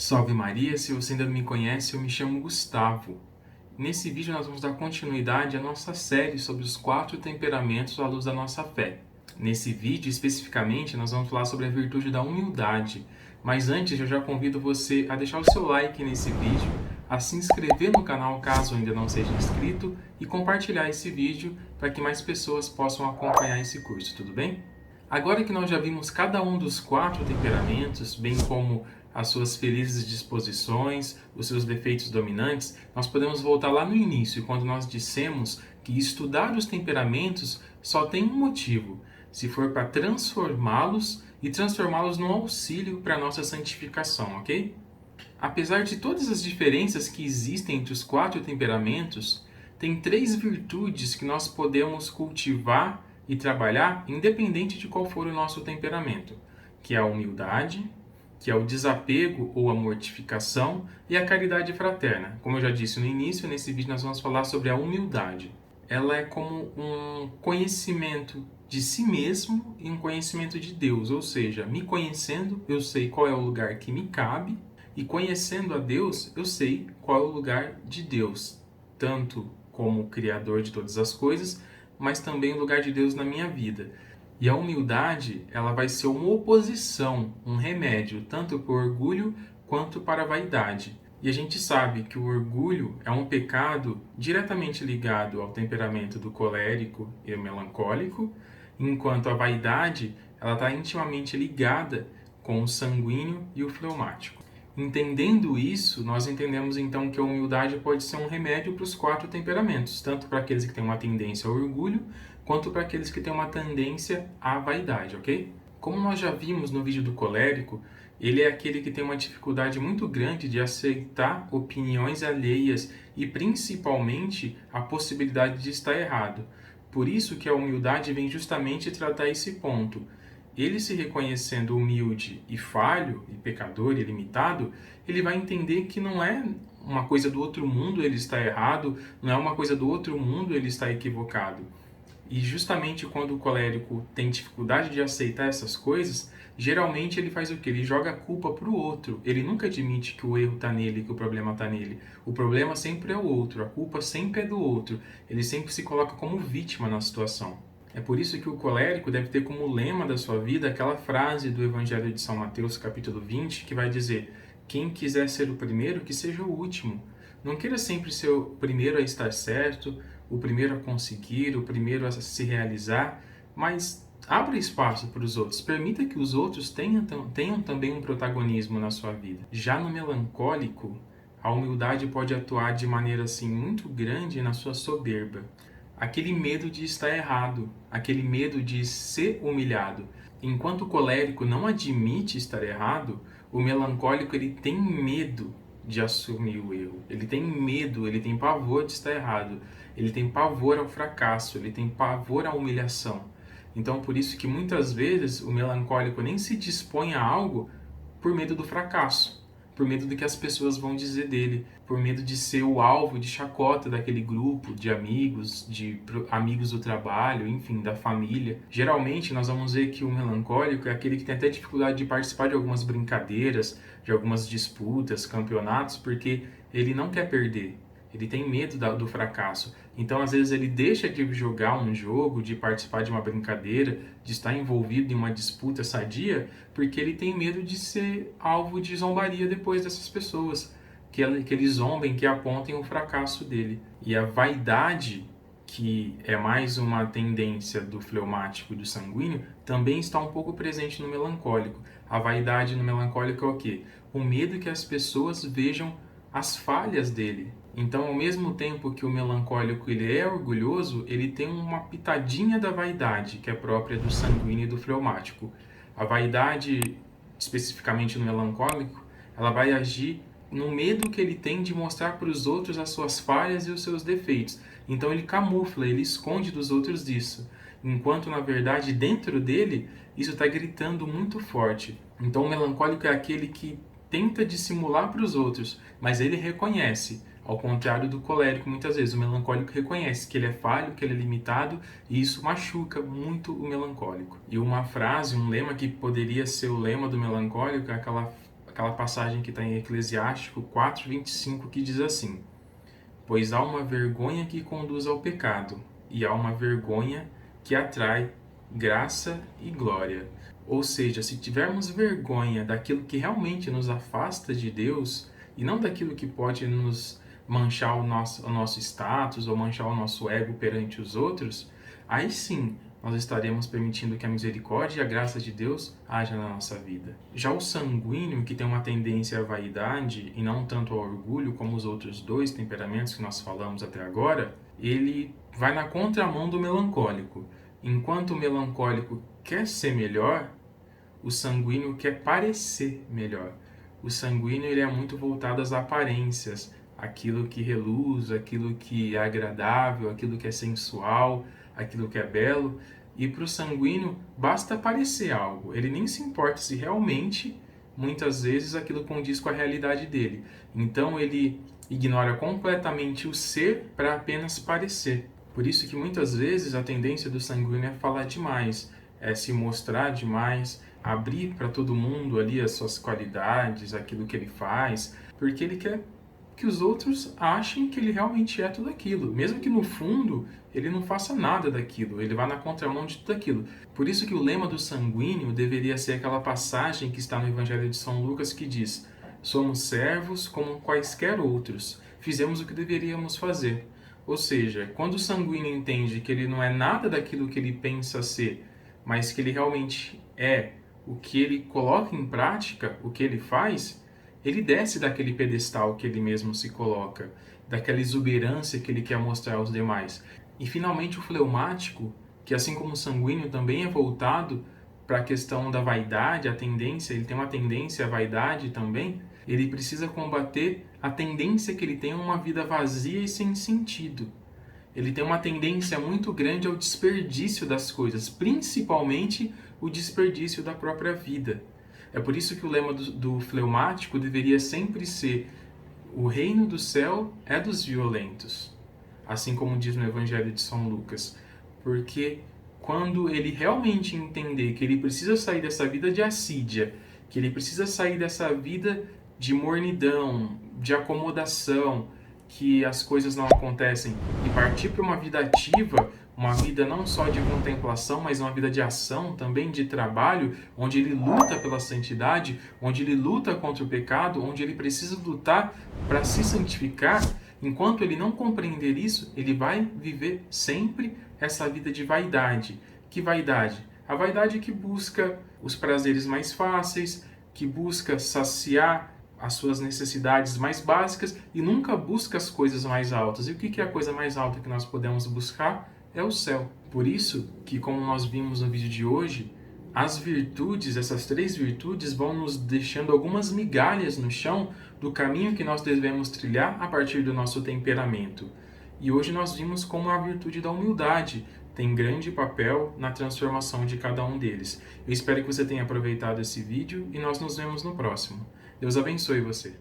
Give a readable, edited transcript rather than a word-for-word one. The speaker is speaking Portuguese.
Salve Maria, se você ainda não me conhece, eu me chamo Gustavo. Nesse vídeo nós vamos dar continuidade à nossa série sobre os 4 temperamentos à luz da nossa fé. Nesse vídeo, especificamente, nós vamos falar sobre a virtude da humildade. Mas antes, eu já convido você a deixar o seu like nesse vídeo, a se inscrever no canal caso ainda não seja inscrito e compartilhar esse vídeo para que mais pessoas possam acompanhar esse curso, tudo bem? Agora que nós já vimos cada um dos 4 temperamentos, bem como as suas felizes disposições, os seus defeitos dominantes, nós podemos voltar lá no início, quando nós dissemos que estudar os temperamentos só tem um motivo, se for para transformá-los e transformá-los num auxílio para a nossa santificação, ok? Apesar de todas as diferenças que existem entre os 4 temperamentos, tem 3 virtudes que nós podemos cultivar e trabalhar independente de qual for o nosso temperamento, que é a humildade, que é o desapego ou a mortificação e a caridade fraterna. Como eu já disse no início, nesse vídeo nós vamos falar sobre a humildade. Ela é como um conhecimento de si mesmo e um conhecimento de Deus, ou seja, me conhecendo, eu sei qual é o lugar que me cabe, e conhecendo a Deus, eu sei qual é o lugar de Deus, tanto como Criador de todas as coisas, mas também o lugar de Deus na minha vida. E a humildade, ela vai ser uma oposição, um remédio, tanto para o orgulho quanto para a vaidade. E a gente sabe que o orgulho é um pecado diretamente ligado ao temperamento do colérico e melancólico, enquanto a vaidade, ela está intimamente ligada com o sanguíneo e o fleumático. Entendendo isso, nós entendemos então que a humildade pode ser um remédio para os 4 temperamentos, tanto para aqueles que têm uma tendência ao orgulho, quanto para aqueles que têm uma tendência à vaidade, ok? Como nós já vimos no vídeo do colérico, ele é aquele que tem uma dificuldade muito grande de aceitar opiniões alheias e principalmente a possibilidade de estar errado. Por isso que a humildade vem justamente tratar esse ponto. Ele se reconhecendo humilde e falho, e pecador e limitado, ele vai entender que não é uma coisa do outro mundo ele está errado, não é uma coisa do outro mundo ele está equivocado. E justamente quando o colérico tem dificuldade de aceitar essas coisas, geralmente ele faz o quê? Ele joga a culpa para o outro. Ele nunca admite que o erro está nele, que o problema está nele. O problema sempre é o outro, a culpa sempre é do outro. Ele sempre se coloca como vítima na situação. É por isso que o colérico deve ter como lema da sua vida aquela frase do Evangelho de São Mateus, capítulo 20, que vai dizer: quem quiser ser o primeiro, que seja o último. Não queira sempre ser o primeiro a estar certo, o primeiro a conseguir, o primeiro a se realizar, mas abra espaço para os outros. Permita que os outros tenham também um protagonismo na sua vida. Já no melancólico, a humildade pode atuar de maneira assim muito grande na sua soberba. Aquele medo de estar errado, aquele medo de ser humilhado. Enquanto o colérico não admite estar errado, o melancólico ele tem medo de assumir o erro. Ele tem medo, ele tem pavor de estar errado. Ele tem pavor ao fracasso, ele tem pavor à humilhação. Então, por isso que muitas vezes o melancólico nem se dispõe a algo por medo do fracasso, por medo do que as pessoas vão dizer dele, por medo de ser o alvo de chacota daquele grupo de amigos do trabalho, enfim, da família. Geralmente nós vamos ver que o melancólico é aquele que tem até dificuldade de participar de algumas brincadeiras, de algumas disputas, campeonatos, porque ele não quer perder. Ele tem medo do fracasso. Então, às vezes, ele deixa de jogar um jogo, de participar de uma brincadeira, de estar envolvido em uma disputa sadia, porque ele tem medo de ser alvo de zombaria depois dessas pessoas. Que eles zombem, que apontem o fracasso dele. E a vaidade, que é mais uma tendência do fleumático e do sanguíneo, também está um pouco presente no melancólico. A vaidade no melancólico é o quê? O medo que as pessoas vejam as falhas dele. Então, ao mesmo tempo que o melancólico ele é orgulhoso, ele tem uma pitadinha da vaidade, que é própria do sanguíneo e do fleumático. A vaidade, especificamente no melancólico, ela vai agir no medo que ele tem de mostrar para os outros as suas falhas e os seus defeitos. Então ele camufla, ele esconde dos outros isso. Enquanto, na verdade, dentro dele, isso está gritando muito forte. Então o melancólico é aquele que tenta dissimular para os outros, mas ele reconhece. Ao contrário do colérico, muitas vezes o melancólico reconhece que ele é falho, que ele é limitado, e isso machuca muito o melancólico. E uma frase, um lema que poderia ser o lema do melancólico é aquela passagem que está em Eclesiástico 4:25, que diz assim: pois há uma vergonha que conduz ao pecado, e há uma vergonha que atrai graça e glória. Ou seja, se tivermos vergonha daquilo que realmente nos afasta de Deus, e não daquilo que pode nos manchar o nosso status ou manchar o nosso ego perante os outros, aí sim nós estaremos permitindo que a misericórdia e a graça de Deus haja na nossa vida. Já o sanguíneo, que tem uma tendência à vaidade e não tanto ao orgulho, como os outros dois temperamentos que nós falamos até agora, ele vai na contramão do melancólico. Enquanto o melancólico quer ser melhor, o sanguíneo quer parecer melhor. O sanguíneo ele é muito voltado às aparências, aquilo que reluz, aquilo que é agradável, aquilo que é sensual, aquilo que é belo. E para o sanguíneo basta parecer algo, ele nem se importa se realmente, muitas vezes, aquilo condiz com a realidade dele. Então ele ignora completamente o ser para apenas parecer. Por isso que muitas vezes a tendência do sanguíneo é falar demais, é se mostrar demais, abrir para todo mundo ali as suas qualidades, aquilo que ele faz, porque ele quer que os outros achem que ele realmente é tudo aquilo, mesmo que no fundo ele não faça nada daquilo, ele vá na contramão de tudo aquilo. Por isso que o lema do sanguíneo deveria ser aquela passagem que está no Evangelho de São Lucas que diz: somos servos como quaisquer outros, fizemos o que deveríamos fazer. Ou seja, quando o sanguíneo entende que ele não é nada daquilo que ele pensa ser, mas que ele realmente é o que ele coloca em prática, o que ele faz, ele desce daquele pedestal que ele mesmo se coloca, daquela exuberância que ele quer mostrar aos demais. E finalmente o fleumático, que assim como o sanguíneo também é voltado para a questão da vaidade, a tendência, ele tem uma tendência à vaidade também, ele precisa combater a tendência que ele tem a uma vida vazia e sem sentido. Ele tem uma tendência muito grande ao desperdício das coisas, principalmente o desperdício da própria vida. É por isso que o lema do fleumático deveria sempre ser: o reino do céu é dos violentos, assim como diz no Evangelho de São Lucas. Porque quando ele realmente entender que ele precisa sair dessa vida de assídia, que ele precisa sair dessa vida de mornidão, de acomodação, que as coisas não acontecem, e partir para uma vida ativa, uma vida não só de contemplação, mas uma vida de ação, também de trabalho, onde ele luta pela santidade, onde ele luta contra o pecado, onde ele precisa lutar para se santificar. Enquanto ele não compreender isso, ele vai viver sempre essa vida de vaidade. Que vaidade? A vaidade que busca os prazeres mais fáceis, que busca saciar as suas necessidades mais básicas e nunca busca as coisas mais altas. E o que é a coisa mais alta que nós podemos buscar? É o céu. Por isso que, como nós vimos no vídeo de hoje, as virtudes, essas 3 virtudes, vão nos deixando algumas migalhas no chão do caminho que nós devemos trilhar a partir do nosso temperamento. E hoje nós vimos como a virtude da humildade tem grande papel na transformação de cada um deles. Eu espero que você tenha aproveitado esse vídeo e nós nos vemos no próximo. Deus abençoe você.